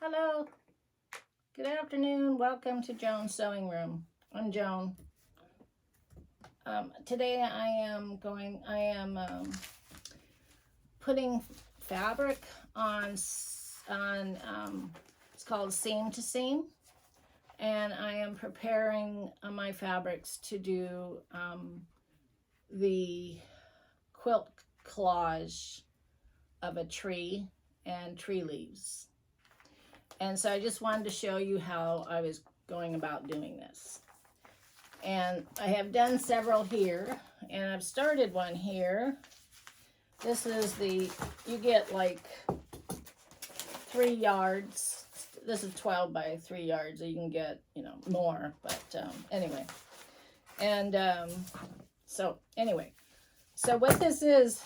Hello, good afternoon. Welcome to Joan's Sewing Room. I'm Joan. Today I am putting fabric on it's called seam to seam, and I am preparing my fabrics to do the quilt collage of a tree and tree leaves. And so I just wanted to show you how I was going about doing this. And I have done several here, and I've started one here. This is you get like 3 yards. This is 12 by 3 yards, so you can get, more, but anyway. And so what this is,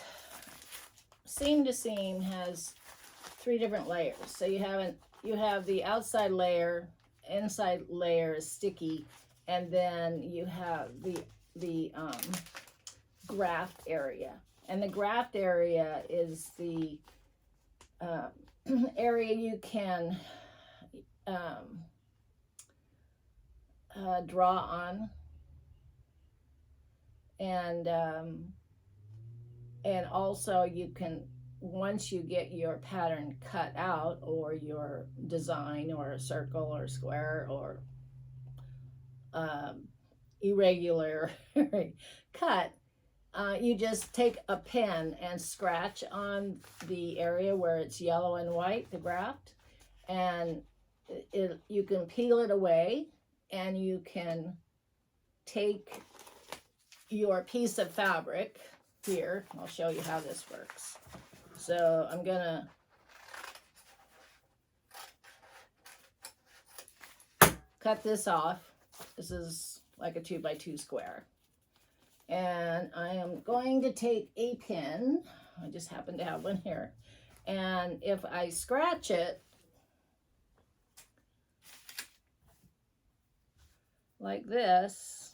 seam to seam has 3 different layers. So you have the outside layer, inside layer is sticky, and then you have the graft area. And the graft area is the area you can draw on, and also you can, once you get your pattern cut out, or your design, or a circle or square or irregular cut, you just take a pen and scratch on the area where it's yellow and white, the graft, and you can peel it away, and you can take your piece of fabric here. I'll show you how this works. So I'm gonna cut this off. This is like a 2 by 2 square. And I am going to take a pin. I just happen to have one here. And if I scratch it like this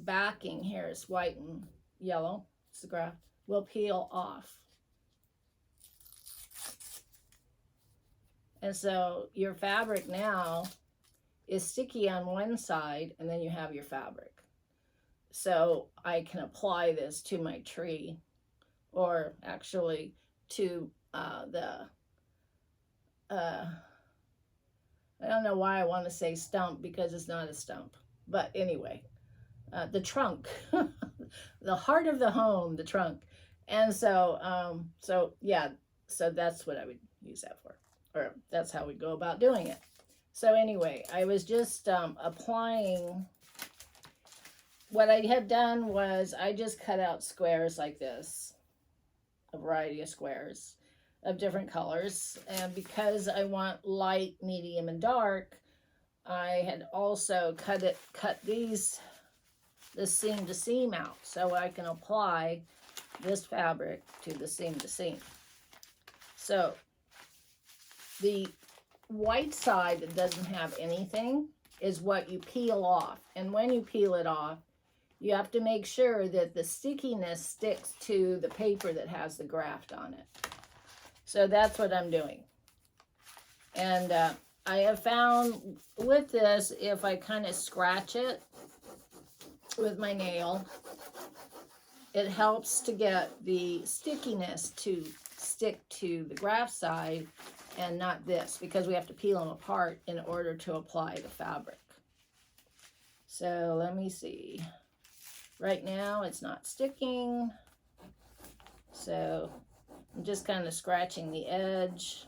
backing here is white and yellow, it's the graft, will peel off. And so your fabric now is sticky on one side, and then you have your fabric. So I can apply this to my tree, or actually to I don't know why I want to say stump, because it's not a stump. But anyway, the trunk, the heart of the home, the trunk. And so, so that's what I would use that for, or that's how we go about doing it. So anyway, I was just applying. What I had done was I just cut out squares like this, a variety of squares of different colors. And because I want light, medium, and dark, I had also cut the seam to seam out, so I can apply this fabric to the seam to seam. So the white side that doesn't have anything is what you peel off. And when you peel it off, you have to make sure that the stickiness sticks to the paper that has the graft on it. So that's what I'm doing. And I have found with this, if I kind of scratch it with my nail, it helps to get the stickiness to stick to the graft side and not this, because we have to peel them apart in order to apply the fabric. So let me see. Right now it's not sticking, so I'm just kind of scratching the edge.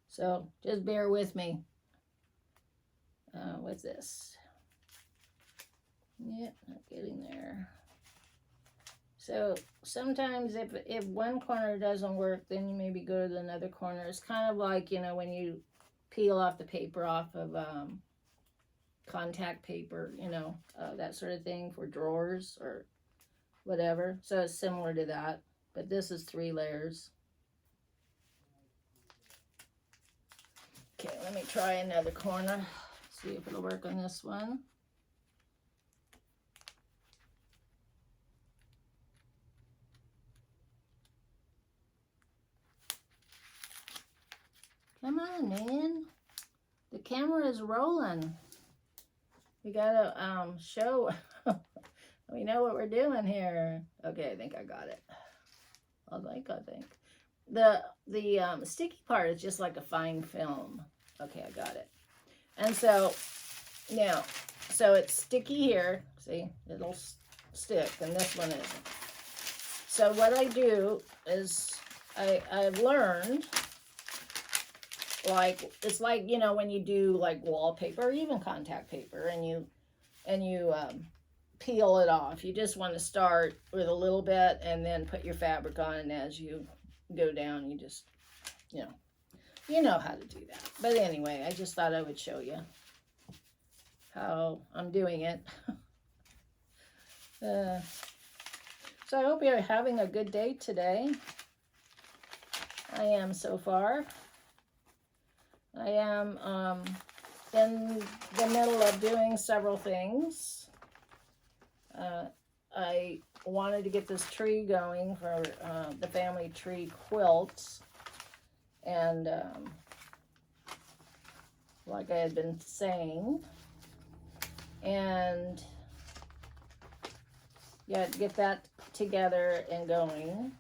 So just bear with me with this. Yep, not getting there. So sometimes if one corner doesn't work, then you maybe go to another corner. It's kind of like, you know, when you peel off the paper off of contact paper, you know, that sort of thing for drawers or whatever. So it's similar to that, but this is 3 layers. Okay, let me try another corner. See if it'll work on this one. Come on, man. The camera is rolling. We gotta show. We know what we're doing here. Okay, I think I got it. I think. The sticky part is just like a fine film. Okay, I got it. And so now, so it's sticky here. See, it'll stick, and this one isn't. So what I do is I've learned, like, it's like, you know, when you do like wallpaper or even contact paper, and you peel it off. You just want to start with a little bit and then put your fabric on, and as you go down, you just, you know how to do that. But anyway, I just thought I would show you how I'm doing it. So I hope you're having a good day today. I am so far. I am in the middle of doing several things. I wanted to get this tree going for the family tree quilts, and like I had been saying, and yeah, get that together and going.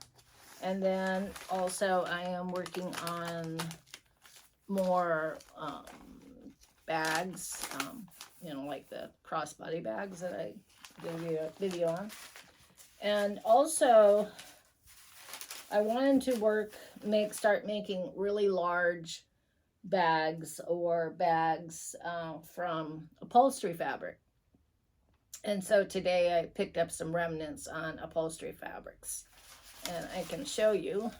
And then also I am working on more bags, you know, like the crossbody bags that I did a video on. And also I wanted to start making really large bags, or bags from upholstery fabric. And so today I picked up some remnants on upholstery fabrics, and I can show you.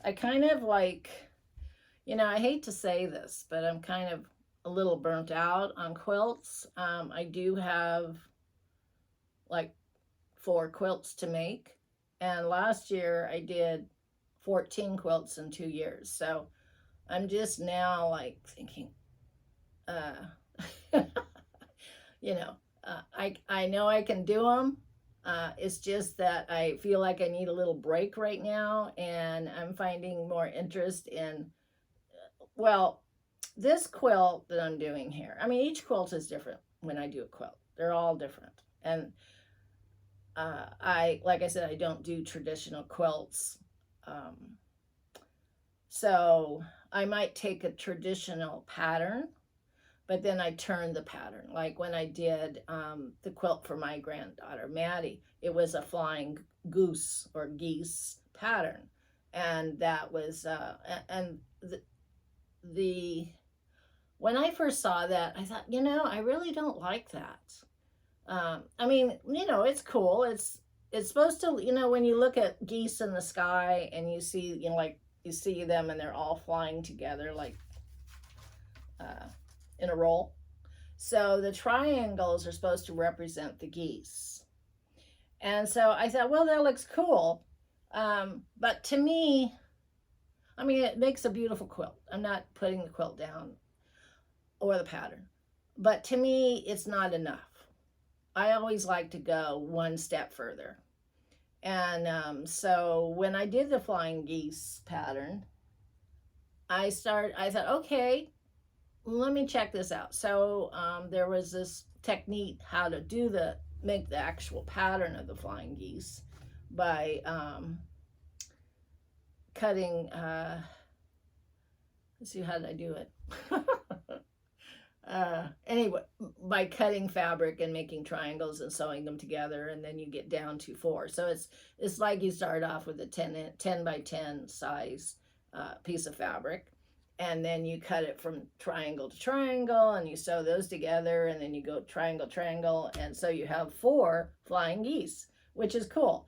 I kind of like, you know, I hate to say this, but I'm kind of a little burnt out on quilts. I do have like 4 quilts to make, and last year I did 14 quilts in 2 years. So I'm just now like thinking, you know, I know I can do them. It's just that I feel like I need a little break right now, and I'm finding more interest in, well, this quilt that I'm doing here. I mean, each quilt is different when I do a quilt. They're all different. And like I said, I don't do traditional quilts. So I might take a traditional pattern, but then I turn the pattern. Like when I did the quilt for my granddaughter, Maddie, it was a flying goose or geese pattern. And that was, when I first saw that, I thought, you know, I really don't like that. I mean, you know, it's cool. It's supposed to, you know, when you look at geese in the sky and you see, you know, like you see them and they're all flying together, like in a roll. So the triangles are supposed to represent the geese. And so I thought, well, that looks cool. But to me, I mean, it makes a beautiful quilt. I'm not putting the quilt down or the pattern. But to me, it's not enough. I always like to go one step further. And so when I did the flying geese pattern, I thought, okay, let me check this out. So there was this technique how to make the actual pattern of the flying geese by cutting, let's see, how did I do it? Anyway, by cutting fabric and making triangles and sewing them together, and then you get down to 4. So it's like you start off with a 10 by 10 size piece of fabric, and then you cut it from triangle to triangle, and you sew those together, and then you go triangle, triangle, and so you have 4 flying geese, which is cool.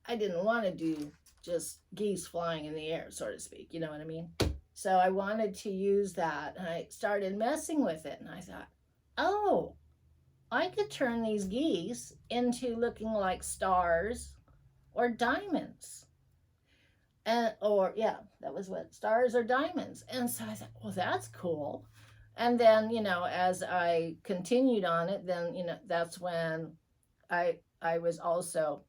I didn't want to do just geese flying in the air, so to speak. You know what I mean? So I wanted to use that, and I started messing with it, and I thought, oh, I could turn these geese into looking like stars or diamonds. And or yeah, that was what, stars or diamonds. And so I thought, well, that's cool. And then, as I continued on it, then, that's when I was also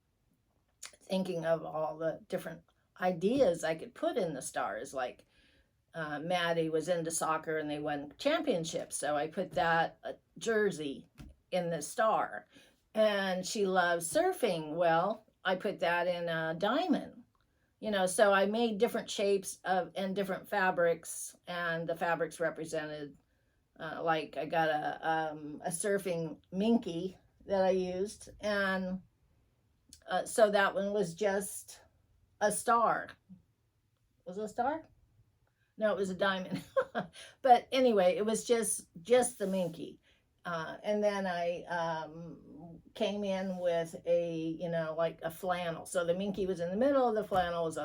thinking of all the different ideas I could put in the stars. Like Maddie was into soccer and they won championships, so I put that jersey in the star. And she loves surfing. Well, I put that in a diamond. So I made different shapes and different fabrics, and the fabrics represented, like I got a surfing minky that I used, and so that one was just a star. Was it a star? No, it was a diamond. But anyway, it was just the minky. And then I came in with like a flannel. So the minky was in the middle, the flannel was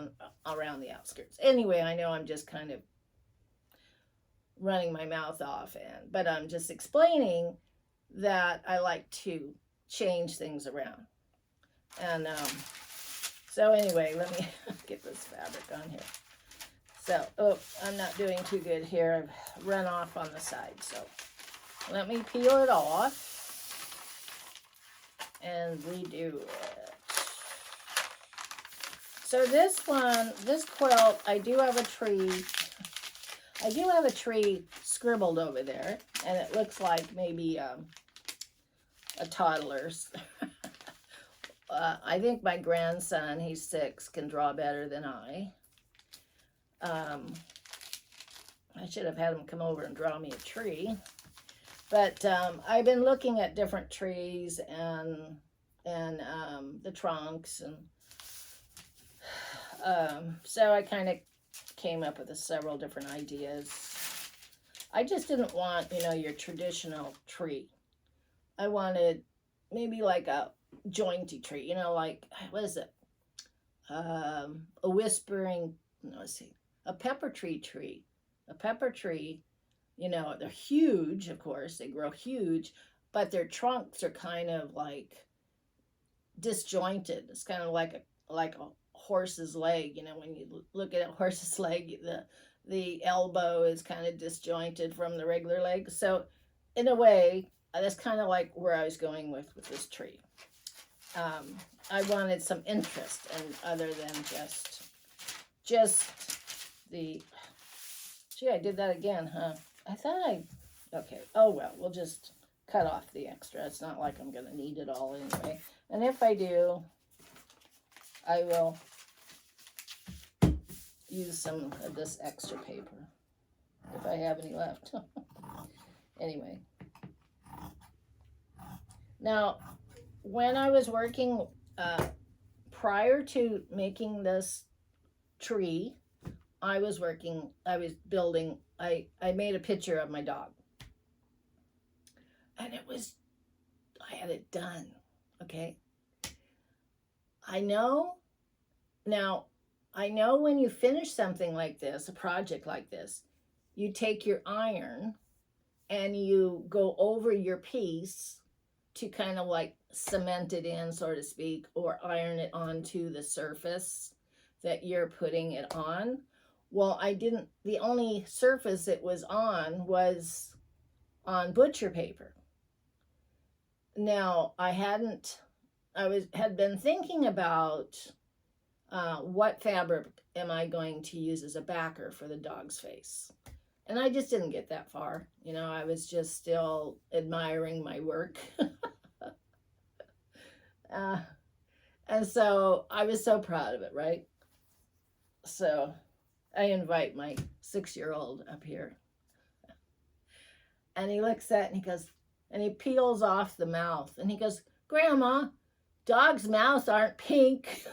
around the outskirts. Anyway, I know I'm just kind of running my mouth off, but I'm just explaining that I like to change things around. And so anyway, let me get this fabric on here. So, I'm not doing too good here. I've run off on the side, so let me peel it off and redo it. So this quilt, I do have a tree. I do have a tree scribbled over there, and it looks like maybe a toddler's. I think my grandson, he's 6, can draw better than I. I should have had him come over and draw me a tree. But I've been looking at different trees and the trunks, and so I kind of came up with several different ideas. I just didn't want, your traditional tree. I wanted maybe like a jointy tree, like, what is it? A whispering, no, let's see, a pepper tree. A pepper tree, they're huge, of course, they grow huge, but their trunks are kind of like disjointed. It's kind of like a horse's leg. When you look at a horse's leg, the elbow is kind of disjointed from the regular leg. So in a way, that's kind of like where I was going with this tree. I wanted some interest, and other than just the, gee, I did that again, huh? I thought okay, oh well, we'll just cut off the extra. It's not like I'm going to need it all anyway. And if I do, I will use some of this extra paper, if I have any left. Anyway. Now, when I was working, prior to making this tree, I was building, I made a picture of my dog. And I had it done, okay? I know when you finish something like this, a project like this, you take your iron and you go over your piece to kind of like cement it in, so to speak, or iron it onto the surface that you're putting it on. Well, the only surface it was on butcher paper. Now, I had been thinking about what fabric am I going to use as a backer for the dog's face. And I just didn't get that far. I was just still admiring my work. And so I was so proud of it, right? So I invite my 6-year-old up here. And he looks at it and he goes, and he peels off the mouth. And he goes, Grandma, dogs' mouths aren't pink.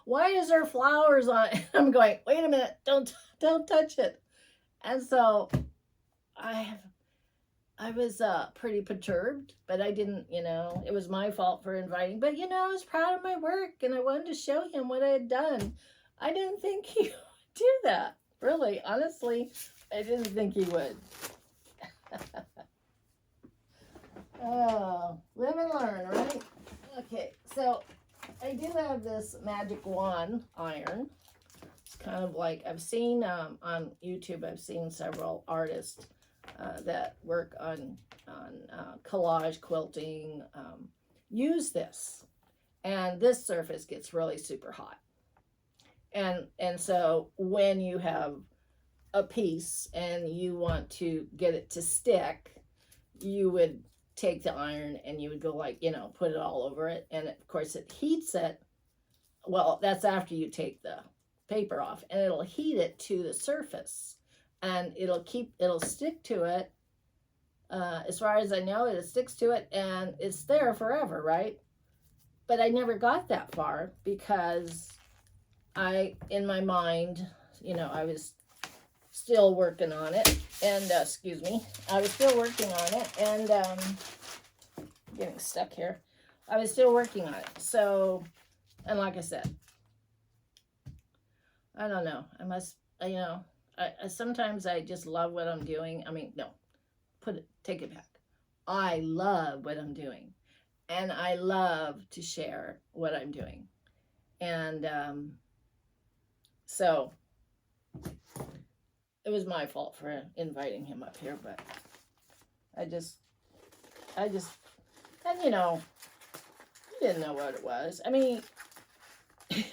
Why is there flowers on it? I'm going, wait a minute, don't touch it. And so I was pretty perturbed, but I didn't, it was my fault for inviting. But, I was proud of my work and I wanted to show him what I had done. I didn't think he would do that. Really, honestly, I didn't think he would. Oh, live and learn, right? Okay, so I do have this magic wand iron. It's kind of like I've seen on YouTube. I've seen several artists that work on collage quilting use this, and this surface gets really super hot. And so when you have a piece and you want to get it to stick, you would take the iron and you would go like, put it all over it, and of course it heats it. Well, that's after you take the paper off, and it'll heat it to the surface, and it'll stick to it. As far as I know, it sticks to it and it's there forever, right? But I never got that far because in my mind, I was still working on it, and excuse me, I was still working on it, and getting stuck here. I was still working on it. So, and like I said, I don't know. I sometimes I just love what I'm doing. I mean, no, take it back. I love what I'm doing, and I love to share what I'm doing. And so it was my fault for inviting him up here, but I just, and he didn't know what it was. I mean, he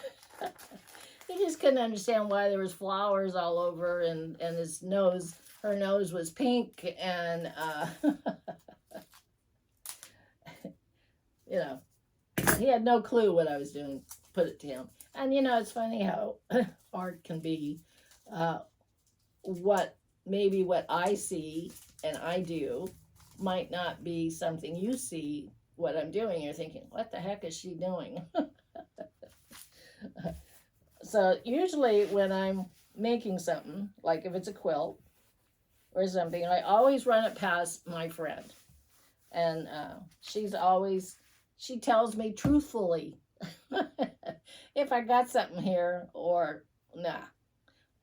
just couldn't understand why there was flowers all over, and her nose was pink, and he had no clue what I was doing. Put it to him. And it's funny how art can be what I see and I do might not be something you see what I'm doing. You're thinking, what the heck is she doing? So usually when I'm making something, like if it's a quilt or something, I always run it past my friend. And she tells me truthfully if I got something here or nah.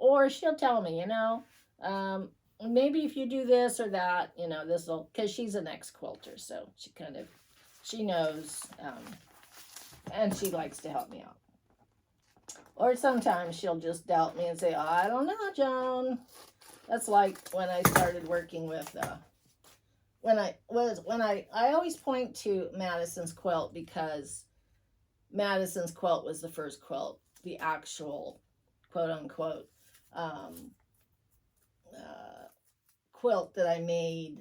Or she'll tell me, maybe if you do this or that, this'll, because she's an ex-quilter, so she knows, and she likes to help me out. Or sometimes she'll just doubt me and say, I don't know, Joan. That's like when I started working with, I always point to Madison's quilt because Madison's quilt was the first quilt, the actual quote unquote quilt that I made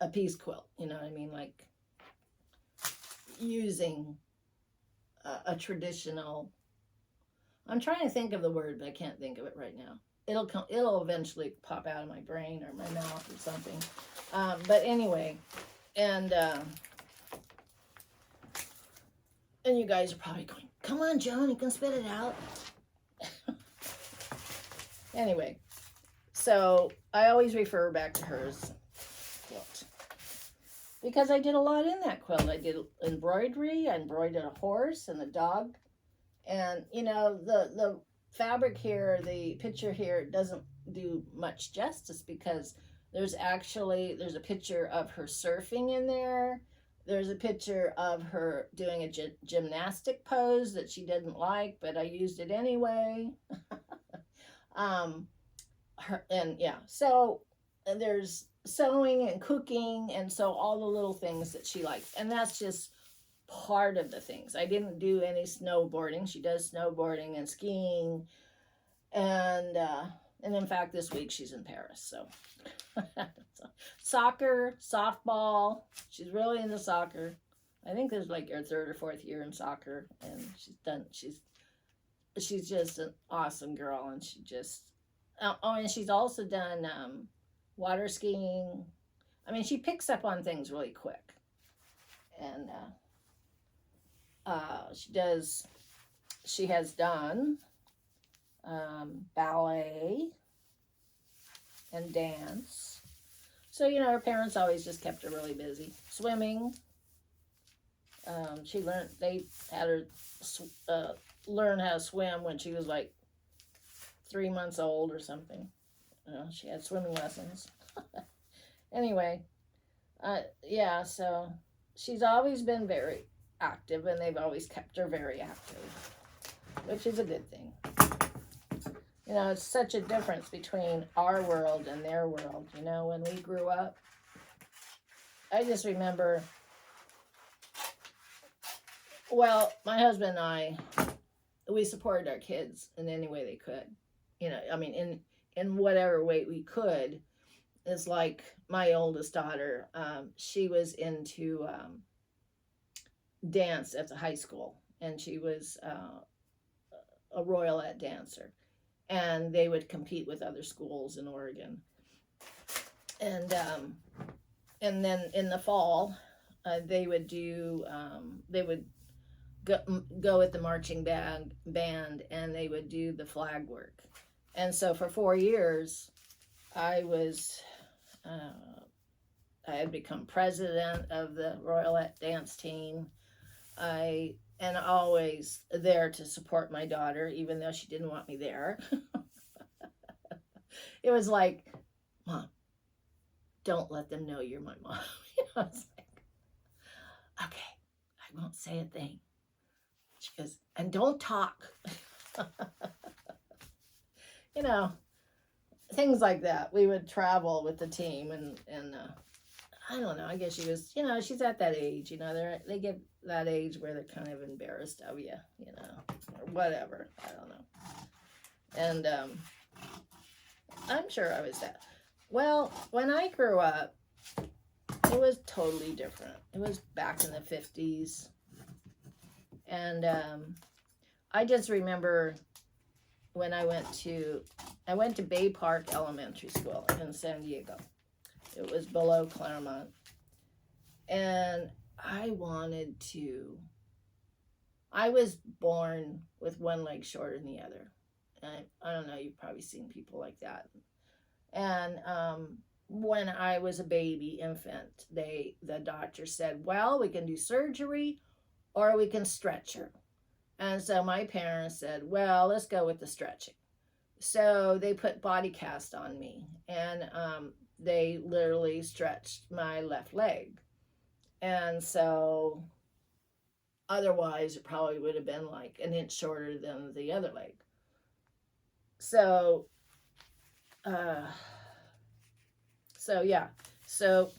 a piece quilt, you know what I mean, like using a traditional, I'm trying to think of the word, but I can't think of it right now. It'll eventually pop out of my brain or my mouth or something. But anyway, and you guys are probably going, come on, Joan, you can spit it out. Anyway, so I always refer back to hers quilt because I did a lot in that quilt. I did embroidery. I embroidered a horse and a dog, and the fabric here, the picture here doesn't do much justice because there's a picture of her surfing in there. There's a picture of her doing a gymnastic pose that she didn't like, but I used it anyway. So there's sewing and cooking, and so all the little things that she likes, and that's just part of the things. I didn't do any snowboarding. She does snowboarding and skiing, and in fact this week she's in Paris, so soccer, softball, she's really into soccer. I think there's like her third or fourth year in soccer, and she's just an awesome girl, and she just and she's also done water skiing. I mean, she picks up on things really quick, and she has done ballet, and dance. So, you know, her parents always just kept her really busy. Swimming. They had her learn how to swim when she was like 3 months old or something. She had swimming lessons. Anyway, yeah, so she's always been very active, and they've always kept her very active, which is a good thing. You know, it's such a difference between our world and their world. You know, when we grew up, I just remember, well, my husband and I, we supported our kids in any way they could. You know, I mean, in whatever way we could. It's like my oldest daughter, she was into dance at the high school, and she was a Royalette dancer, and they would compete with other schools in Oregon. And then in the fall, they would go with the marching band, and they would do the flag work. And so for 4 years, I had become president of the Royalette dance team. And always there to support my daughter, even though she didn't want me there. It was like, Mom, don't let them know you're my mom. I was like, okay, I won't say a thing. She goes, and don't talk. You know, things like that. We would travel with the team, and I don't know, I guess she was, you know, she's at that age, you know, they get that age where they're kind of embarrassed of you, you know, or whatever, I don't know. And I'm sure I was that. Well, when I grew up, it was totally different. It was back in the 50s. And I just remember when I went to Bay Park Elementary School in San Diego. It was below Claremont. And I was born with one leg shorter than the other. And I don't know, you've probably seen people like that. And when I was a baby infant, the doctor said, well, we can do surgery or we can stretch her. And so my parents said, well, let's go with the stretching. So they put body cast on me, and they literally stretched my left leg. And so otherwise it probably would have been like an inch shorter than the other leg. So yeah. So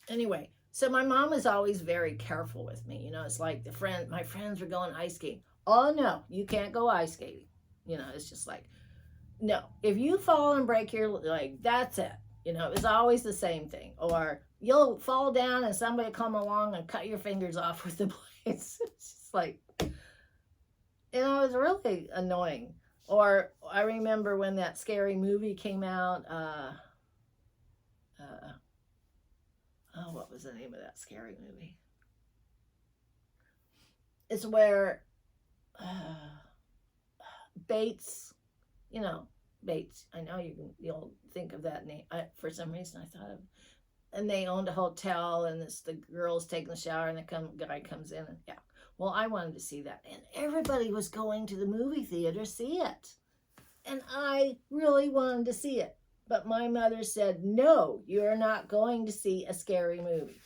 anyway, so my mom was always very careful with me. You know, it's like my friends were going ice skating. Oh no, you can't go ice skating. You know, it's just like, no, if you fall and break your leg, that's it. You know, it's always the same thing. Or you'll fall down and somebody come along and cut your fingers off with the blades. It's just like, you know, it was really annoying. Or I remember when that scary movie came out. What was the name of that scary movie? It's where Bates, you know, Bates. I know you'll think of that name. For some reason I thought of, and they owned a hotel, and it's the girls taking the shower, and the guy comes in, and yeah. Well, I wanted to see that, and everybody was going to the movie theater to see it, and I really wanted to see it, but my mother said, no, you're not going to see a scary movie.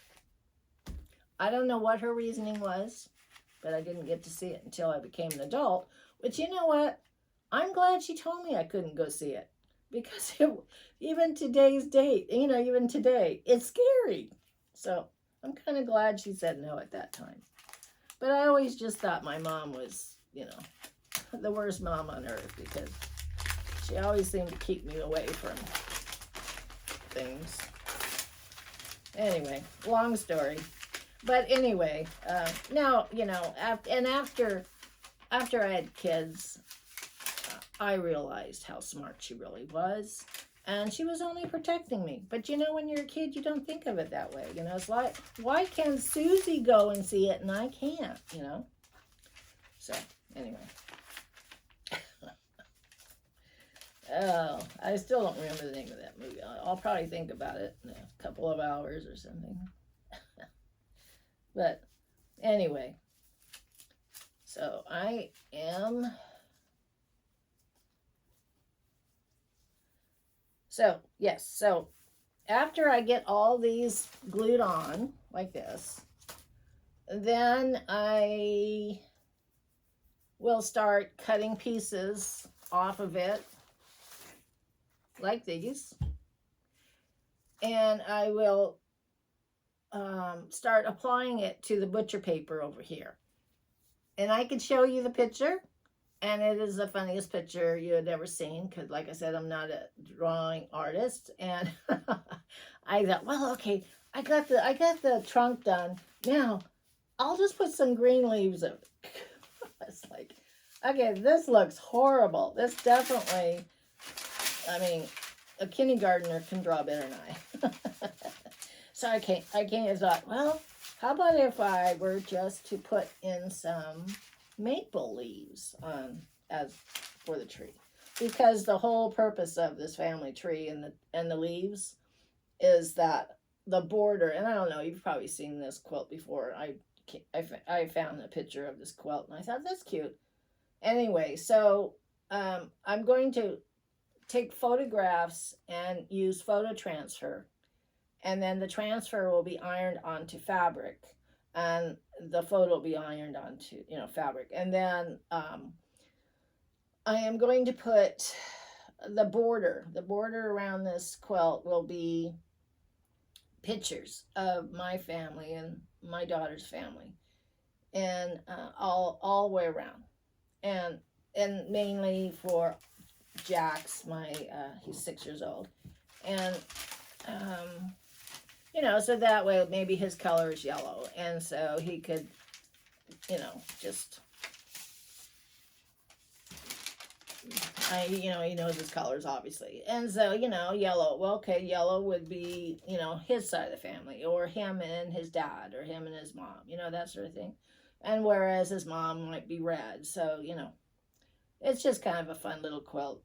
I don't know what her reasoning was, but I didn't get to see it until I became an adult. But you know what? I'm glad she told me I couldn't go see it, because even today's date, you know, even today, it's scary. So I'm kind of glad she said no at that time. But I always just thought my mom was, you know, the worst mom on earth, because she always seemed to keep me away from things. Anyway, long story. But anyway, now, you know, after I had kids, I realized how smart she really was. And she was only protecting me. But you know, when you're a kid, you don't think of it that way. You know, it's like, why can Susie go and see it and I can't, you know? So, anyway. Oh, I still don't remember the name of that movie. I'll probably think about it in a couple of hours or something. But anyway, so I am. So, yes, so after I get all these glued on like this, then I will start cutting pieces off of it like these. And I will start applying it to the butcher paper over here. And I can show you the picture. And it is the funniest picture you had ever seen because, like I said, I'm not a drawing artist. And I thought, well, okay, I got the trunk done. Now, I'll just put some green leaves in it. It's like, okay, this looks horrible. This definitely, I mean, a kindergartner can draw better than I. So I thought, well, how about if I were just to put in some maple leaves on as for the tree, because the whole purpose of this family tree and the leaves is that the border, and I don't know, you've probably seen this quilt before. I found a picture of this quilt and I thought that's cute. Anyway, so I'm going to take photographs and use photo transfer, and then the transfer will be ironed onto fabric, and the photo will be ironed onto fabric, and then I am going to put the border around this quilt will be pictures of my family and my daughter's family, and all the way around, and mainly for Jack's, he's 6 years old, and so that way maybe his color is yellow, and so he could, just, he knows his colors, obviously. And so, yellow, well, okay, yellow would be, his side of the family, or him and his dad, or him and his mom, that sort of thing. And whereas his mom might be red, so, it's just kind of a fun little quilt,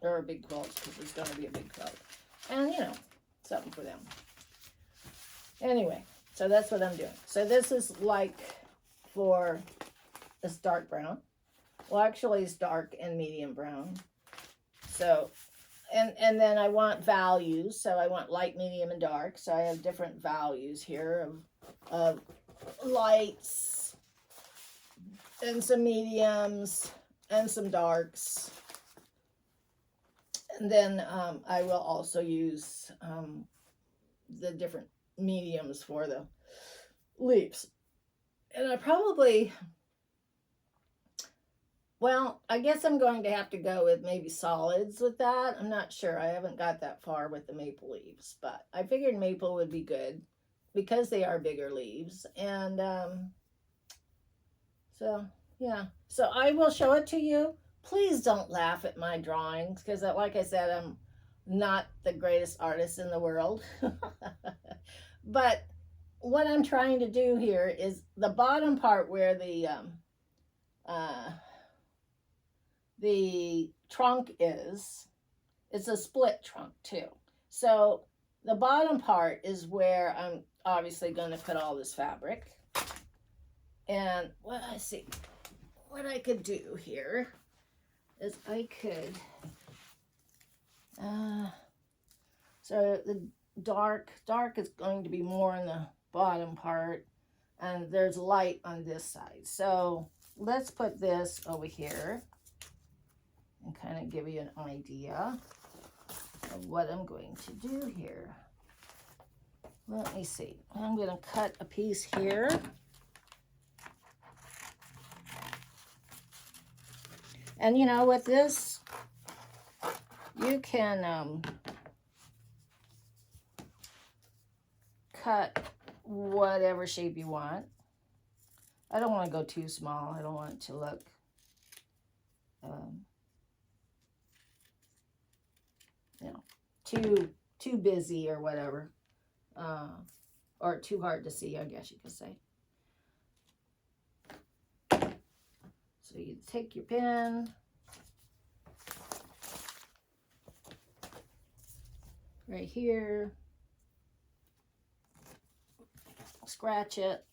or a big quilt, because it's going to be a big quilt. And, something for them. Anyway, so that's what I'm doing. So this is like for this dark brown. Well, actually it's dark and medium brown. So, and then I want values. So I want light, medium, and dark. So I have different values here of lights and some mediums and some darks. And then I will also use the different mediums for the leaves. And I probably, well, I guess I'm going to have to go with maybe solids with that. I'm not sure. I haven't got that far with the maple leaves, but I figured maple would be good because they are bigger leaves. And so, yeah. So I will show it to you. Please don't laugh at my drawings because, like I said, I'm not the greatest artist in the world. But what I'm trying to do here is the bottom part where the trunk is, it's a split trunk too. So the bottom part is where I'm obviously going to put all this fabric. And what I could do here is I could, so the dark is going to be more in the bottom part, and there's light on this side. So let's put this over here and kind of give you an idea of what I'm going to do here. Let me see. I'm going to cut a piece here. And with this, you can cut whatever shape you want. I don't want to go too small. I don't want it to look too busy or whatever, or too hard to see, I guess you could say. So you take your pen right here. Scratch it.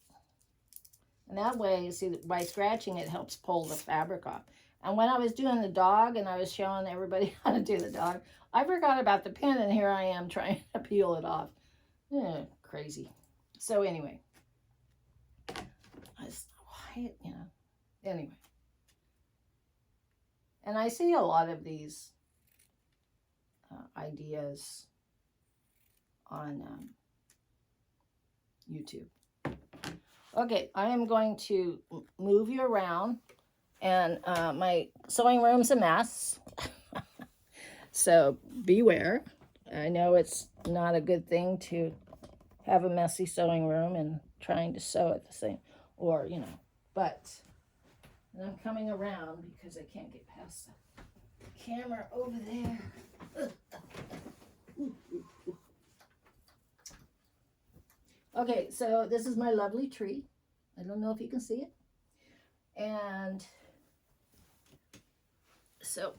And that way, you see, by scratching it helps pull the fabric off. And when I was doing the dog and I was showing everybody how to do the dog, I forgot about the pin, and here I am trying to peel it off. Crazy. So anyway, why, you know, anyway. And I see a lot of these ideas on YouTube. Okay, I am going to move you around, and my sewing room's a mess. So beware. I know it's not a good thing to have a messy sewing room and trying to sew at the same, or, you know, but and I'm coming around because I can't get past the camera over there. Okay, so this is my lovely tree. I don't know if you can see it. And so,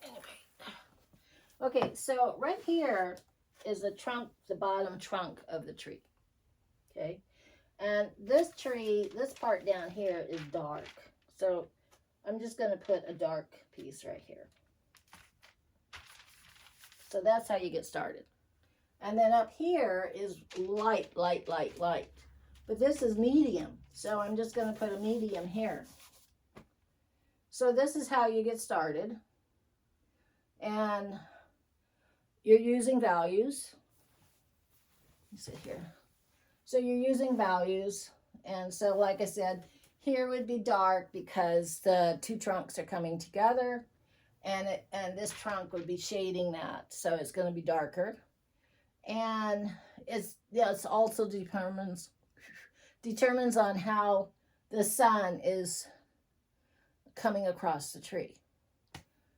anyway. Okay, so right here is the trunk, the bottom trunk of the tree. Okay, and this tree, this part down here is dark. So I'm just going to put a dark piece right here. So that's how you get started. And then up here is light, light, light, light. But this is medium. So I'm just going to put a medium here. So this is how you get started. And you're using values. Let me sit here. So you're using values. And so, like I said, here would be dark because the two trunks are coming together. And this trunk would be shading that. So it's going to be darker. And it's also determines on how the sun is coming across the tree.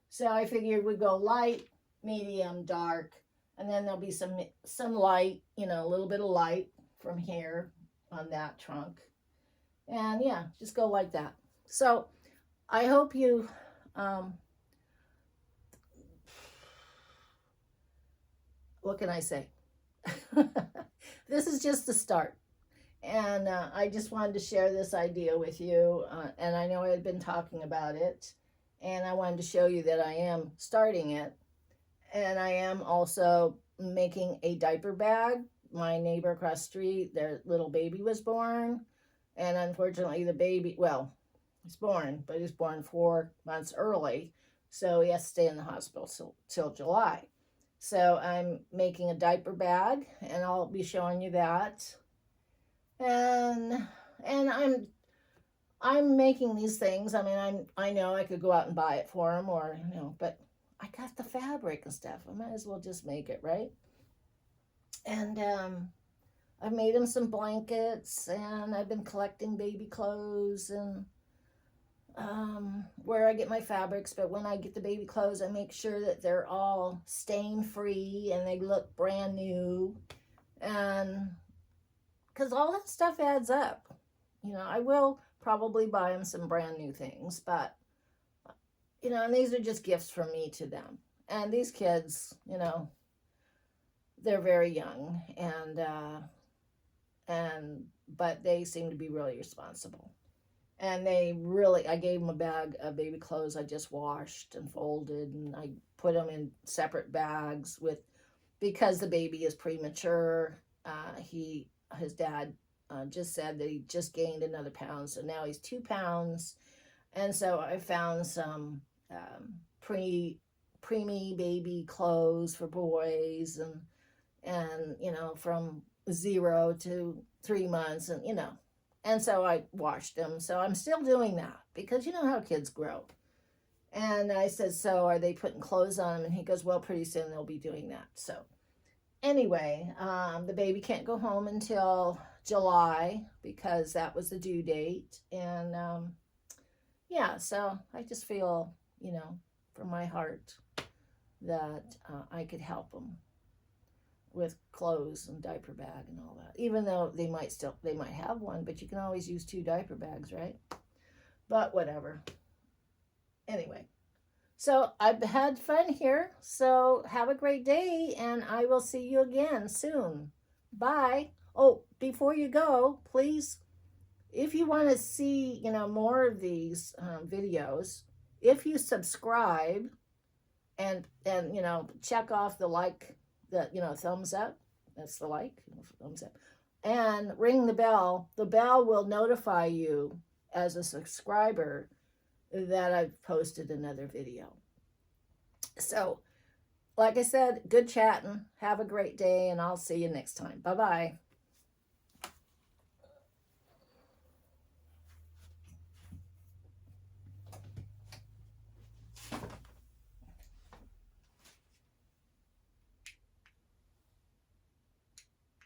So I figured we'd go light, medium, dark, and then there'll be some light, you know, a little bit of light from here on that trunk. And yeah, just go like that. So I hope you what can I say? This is just the start. And I just wanted to share this idea with you. And I know I had been talking about it. And I wanted to show you that I am starting it. And I am also making a diaper bag. My neighbor across the street, their little baby was born. And unfortunately, the baby, well, he's born, but he's born 4 months early. So he has to stay in the hospital till July. So I'm making a diaper bag, and I'll be showing you that. And I'm making these things. I mean, I know I could go out and buy it for them, or, you know, but I got the fabric and stuff. I might as well just make it, right? And I've made him some blankets, and I've been collecting baby clothes and where I get my fabrics. But when I get the baby clothes, I make sure that they're all stain free and they look brand new. And because all that stuff adds up, you know, I will probably buy them some brand new things, but you know, and these are just gifts from me to them. And these kids, you know, they're very young, but they seem to be really responsible. And I gave them a bag of baby clothes I just washed and folded, and I put them in separate bags because the baby is premature. His dad just said that he just gained another pound, so now he's 2 pounds. And so I found some preemie baby clothes for boys, and you know, from 0 to 3 months, and you know. And so I washed them. So I'm still doing that because you know how kids grow. And I said, so are they putting clothes on them? And he goes, well, pretty soon they'll be doing that. So anyway, the baby can't go home until July because that was the due date. And yeah, so I just feel, you know, from my heart that I could help them with clothes and diaper bag and all that, even though they might have one, but you can always use 2 diaper bags, right? But whatever. Anyway, So I've had fun here. So have a great day, and I will see you again soon. Bye. Oh, before you go, please, if you want to see, more of these videos, if you subscribe and check off the like, the thumbs up. That's the like, thumbs up, and ring the bell. The bell will notify you as a subscriber that I've posted another video. So, like I said, good chatting. Have a great day, and I'll see you next time. Bye bye.